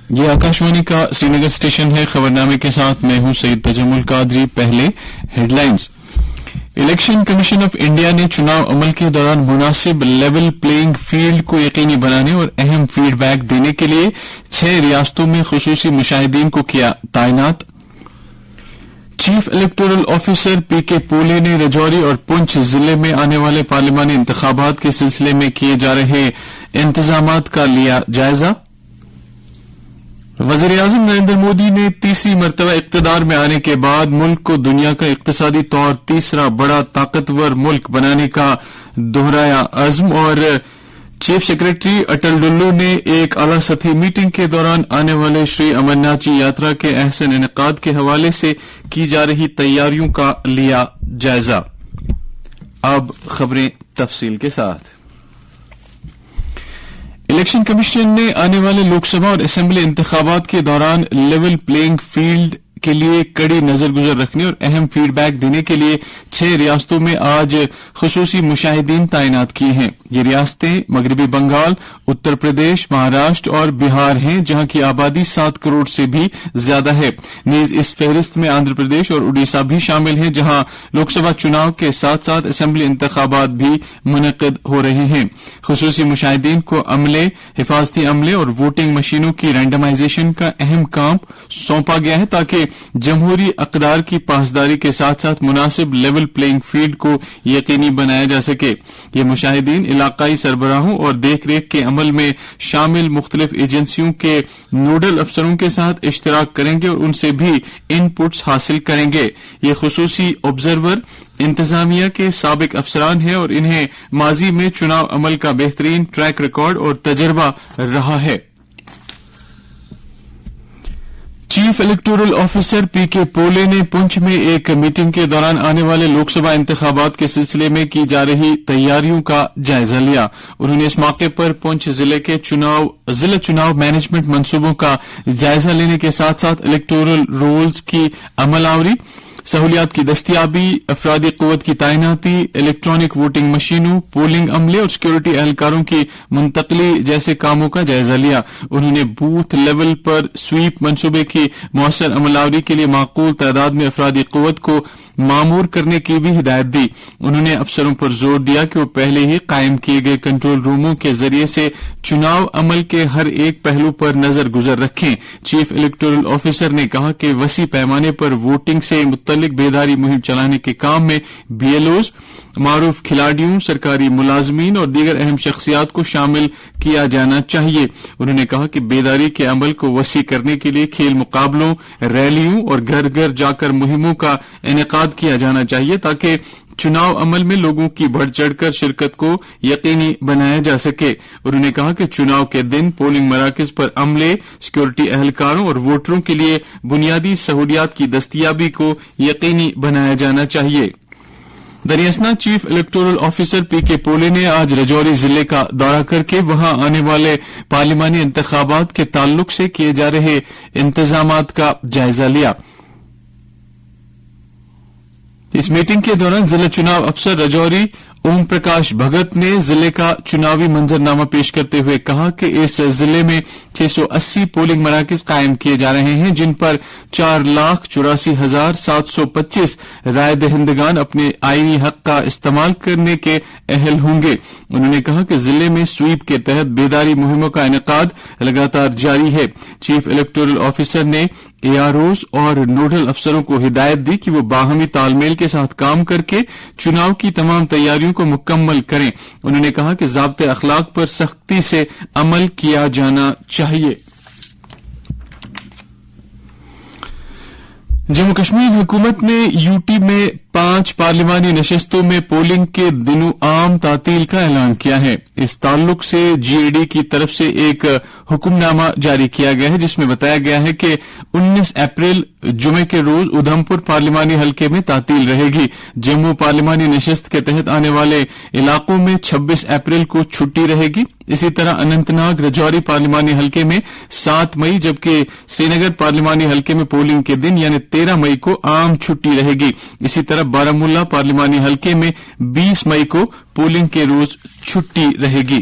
یہ آکاشوانی کا سری نگر اسٹیشن ہے. خبرنامے کے ساتھ میں ہوں سید تجمل قادری. پہلے headlines. Election commission of India نے چناؤ عمل کے دوران مناسب لیول پلینگ فیلڈ کو یقینی بنانے اور اہم فیڈ بیک دینے کے لیے 6 ریاستوں میں خصوصی مشاہدین کو کیا تعینات. چیف الیکٹورل آفیسر پی کے پولے نے رجوری اور پنچ ضلع میں آنے والے پارلیمانی انتخابات کے سلسلے میں کیے جا رہے انتظامات کا لیا جائزہ. وزیر اعظم نریندر مودی نے تیسری مرتبہ اقتدار میں آنے کے بعد ملک کو دنیا کا اقتصادی طور تیسرا بڑا طاقتور ملک بنانے کا دہرایا عزم. اور چیف سیکرٹری اٹل ڈلو نے ایک اعلی سطحی میٹنگ کے دوران آنے والے شری امرناتھ جی یاترا کے احسن انعقاد کے حوالے سے کی جا رہی تیاریوں کا لیا جائزہ. اب خبریں تفصیل کے ساتھ. الیکشن کمیشن نے آنے والے لوک سبھا اور اسمبلی انتخابات کے دوران لیول پلینگ فیلڈ کے لیے کڑی نظر گزر رکھنے اور اہم فیڈ بیک دینے کے لیے 6 ریاستوں میں آج خصوصی مشاہدین تعینات کیے ہیں. یہ ریاستیں مغربی بنگال، اتر پردیش، مہاراشٹر اور بہار ہیں، جہاں کی آبادی 7 کروڑ سے بھی زیادہ ہے. نیز اس فہرست میں آندھرا پردیش اور اڈیشہ بھی شامل ہیں، جہاں لوک سبھا چناؤ کے ساتھ ساتھ اسمبلی انتخابات بھی منعقد ہو رہے ہیں. خصوصی مشاہدین کو عملے، حفاظتی عملے اور ووٹنگ مشینوں کی رینڈمائزیشن کا اہم کام سونپا گیا ہے تاکہ جمہوری اقدار کی پاسداری کے ساتھ ساتھ مناسب لیول پلینگ فیلڈ کو یقینی بنایا جا سکے. یہ مشاہدین علاقائی سربراہوں اور دیکھ ریکھ کے عمل میں شامل مختلف ایجنسیوں کے نوڈل افسروں کے ساتھ اشتراک کریں گے اور ان سے بھی ان پٹس حاصل کریں گے. یہ خصوصی آبزرور انتظامیہ کے سابق افسران ہیں اور انہیں ماضی میں چناؤ عمل کا بہترین ٹریک ریکارڈ اور تجربہ رہا ہے. چیف الیکٹورل آفیسر پی کے پولے نے پنچ میں ایک میٹنگ کے دوران آنے والے لوک سبھا انتخابات کے سلسلے میں کی جا رہی تیاریوں کا جائزہ لیا. انہوں نے اس موقع پر پنچ ضلع کے ضلع چناؤ مینجمنٹ منصوبوں کا جائزہ لینے کے ساتھ ساتھ الیکٹورل رولز کی عمل آوری، سہولیات کی دستیابی، افرادی قوت کی تعیناتی، الیکٹرانک ووٹنگ مشینوں، پولنگ عملے اور سیکورٹی اہلکاروں کی منتقلی جیسے کاموں کا جائزہ لیا. انہوں نے بوتھ لیول پر سویپ منصوبے کی مؤثر عمل آوری کے لیے معقول تعداد میں افرادی قوت کو معمور کرنے کی بھی ہدایت دی. انہوں نے افسروں پر زور دیا کہ وہ پہلے ہی قائم کیے گئے کنٹرول روموں کے ذریعے سے چناؤ عمل کے ہر ایک پہلو پر نظر گزر رکھیں. چیف الیکٹورل آفیسر نے کہا کہ وسیع پیمانے پر ووٹنگ سے متعلق بیداری مہم چلانے کے کام میں بی ایل اوز، معروف کھلاڑیوں، سرکاری ملازمین اور دیگر اہم شخصیات کو شامل کیا جانا چاہیے. انہوں نے کہا کہ بیداری کے عمل کو وسیع کرنے کے لیے کھیل مقابلوں، ریلیوں اور گھر گھر جا کر مہموں کا انعقاد کیا جانا چاہیے تاکہ چناؤ عمل میں لوگوں کی بڑھ چڑھ کر شرکت کو یقینی بنایا جا سکے. انہوں نے کہا کہ چناؤ کے دن پولنگ مراکز پر عملے، سیکورٹی اہلکاروں اور ووٹروں کے لیے بنیادی سہولیات کی دستیابی کو یقینی بنایا جانا چاہیے. دریاسنا چیف الیکٹورل آفیسر پی کے پولے نے آج رجوری ضلع کا دورہ کر کے وہاں آنے والے پارلیمانی انتخابات کے تعلق سے کیے جا رہے انتظامات کا جائزہ لیا. اس میٹنگ کے دوران ضلع چناؤ افسر رجوری اوم پرکاش بھگت نے ضلع کا چناوی منظرنامہ پیش کرتے ہوئے کہا کہ اس ضلع میں 680 پولنگ مراکز قائم کیے جا رہے ہیں جن پر 4,84,725 رائے دہندگان اپنے آئینی حق کا استعمال کرنے کے اہل ہوں گے. انہوں نے کہا کہ ضلع میں سویپ کے تحت بیداری مہموں کا انعقاد لگاتار جاری ہے. چیف الیکٹورل آفیسر نے اے آر اوز اور نوڈل افسروں کو ہدایت دی کہ وہ باہمی تال میل کے ساتھ کام کر کے چناؤ کی تمام تیاریوں کو مکمل کریں. انہوں نے کہا کہ ضابطۂ اخلاق پر سختی سے عمل کیا جانا چاہیے. جموں کشمیر حکومت نے یو ٹی میں 5 پارلیمانی نشستوں میں پولنگ کے دنوں عام تعطیل کا اعلان کیا ہے. اس تعلق سے جی اے ڈی کی طرف سے ایک حکم نامہ جاری کیا گیا ہے جس میں بتایا گیا ہے کہ 19 اپریل جمعے کے روز ادھمپور پارلیمانی حلقے میں تعطیل رہے گی. جموں پارلیمانی نشست کے تحت آنے والے علاقوں میں 26 اپریل کو چھٹی رہے گی. اسی طرح اننت ناگ رجوری پارلیمانی حلقے میں 7 مئی جبکہ سری نگر پارلیمانی حلقے میں پولنگ کے دن یعنی 13 مئی کو عام چھٹی رہے گی. اسی طرح بارامولہ پارلیمانی حلقے میں 20 مئی کو پولنگ کے روز چھٹی رہے گی.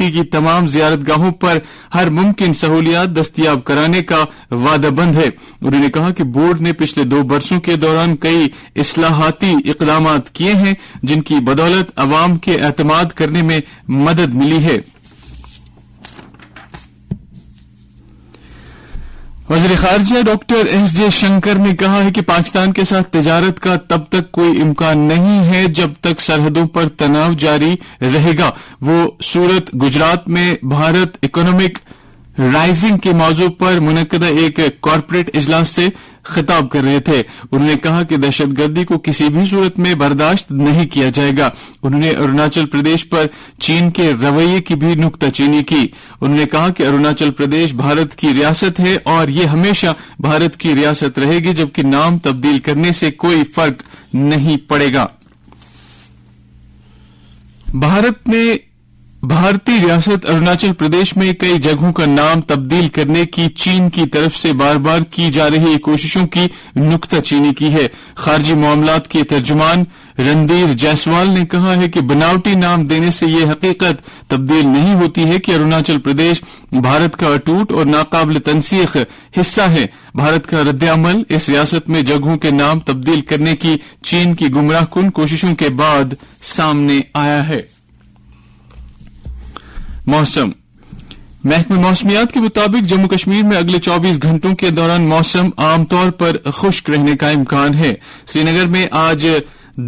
مٹی کی تمام زیارت گاہوں پر ہر ممکن سہولیات دستیاب کرانے کا وعدہ بند ہے. انہوں نے کہا کہ بورڈ نے پچھلے 2 برسوں کے دوران کئی اصلاحاتی اقدامات کیے ہیں جن کی بدولت عوام کے اعتماد کرنے میں مدد ملی ہے. وزیر خارجہ ڈاکٹر ایس جے شنکر نے کہا ہے کہ پاکستان کے ساتھ تجارت کا تب تک کوئی امکان نہیں ہے جب تک سرحدوں پر تناؤ جاری رہے گا. وہ سورت گجرات میں بھارت اکنامک رائزنگ کے موضوع پر منعقدہ ایک کارپوریٹ اجلاس سے خطاب کر رہے تھے. انہوں نے کہا کہ دہشت گردی کو کسی بھی صورت میں برداشت نہیں کیا جائے گا. انہوں نے اروناچل پردیش پر چین کے رویے کی بھی نکتہ چینی کی. انہوں نے کہا کہ اروناچل پردیش بھارت کی ریاست ہے اور یہ ہمیشہ بھارت کی ریاست رہے گی جبکہ نام تبدیل کرنے سے کوئی فرق نہیں پڑے گا. بھارتی ریاست اروناچل پردیش میں کئی جگہوں کا نام تبدیل کرنے کی چین کی طرف سے بار بار کی جا رہی کوششوں کی نکتہ چینی کی ہے. خارجی معاملات کے ترجمان رندیر جیسوال نے کہا ہے کہ بناوٹی نام دینے سے یہ حقیقت تبدیل نہیں ہوتی ہے کہ اروناچل پردیش بھارت کا اٹوٹ اور ناقابل تنسیخ حصہ ہے. بھارت کا رد عمل اس ریاست میں جگہوں کے نام تبدیل کرنے کی چین کی گمراہ کن کوششوں کے بعد سامنے آیا ہے. موسم. محکمہ موسمیات کے مطابق جموں کشمیر میں اگلے 24 گھنٹوں کے دوران موسم عام طور پر خشک رہنے کا امکان ہے. سری نگر میں آج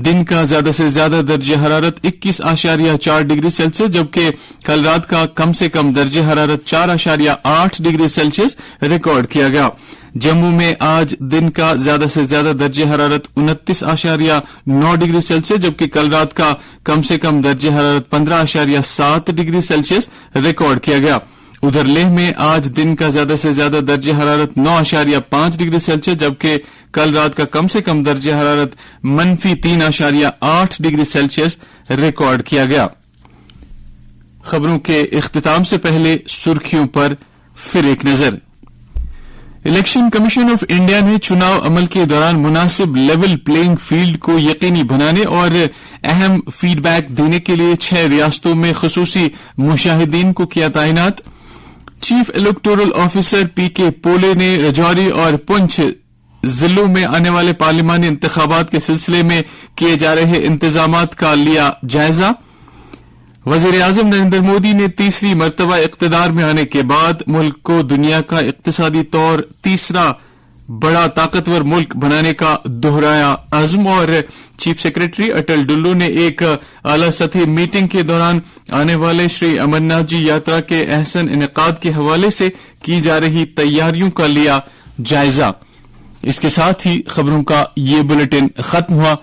دن کا زیادہ سے زیادہ درجہ حرارت 21.4 ڈگری سیلسیس جبکہ کل رات کا کم سے کم درجہ حرارت 4.8 ڈگری سیلسیس ریکارڈ کیا گیا. جموں میں آج دن کا زیادہ سے زیادہ درجہ حرارت 29.9 ڈگری سیلسیس جبکہ کل رات کا کم سے کم درجہ حرارت 15.7 ڈگری سیلسیس ریکارڈ کیا گیا. ادھر لیہ میں آج دن کا زیادہ سے زیادہ درجہ حرارت 9.5 ڈگری سیلسیس جبکہ کل رات کا کم سے کم درجہ حرارت -3.8 ڈگری سیلسیس ریکارڈ کیا گیا. خبروں کے اختتام سے پہلے سرخیوں پر پھر ایک نظر. الیکشن کمیشن آف انڈیا نے چناؤ عمل کے دوران مناسب لیول پلینگ فیلڈ کو یقینی بنانے اور اہم فیڈ بیک دینے کے لیے 6 ریاستوں میں خصوصی مشاہدین کو کیا تعینات. چیف الیکٹورل آفیسر پی کے پولے نے رجوری اور پنچ ضلعوں میں آنے والے پارلیمانی انتخابات کے سلسلے میں کیے جا رہے انتظامات کا لیا جائزہ. وزیر اعظم نریندر مودی نے تیسری مرتبہ اقتدار میں آنے کے بعد ملک کو دنیا کا اقتصادی طور تیسرا بڑا طاقتور ملک بنانے کا دہرایا عزم. اور چیف سیکرٹری اٹل ڈلو نے ایک اعلی سطحی میٹنگ کے دوران آنے والے شری امرناتھ جی یاترا کے احسن انعقاد کے حوالے سے کی جا رہی تیاریوں کا لیا جائزہ. اس کے ساتھ ہی خبروں کا یہ بلیٹن ختم ہوا.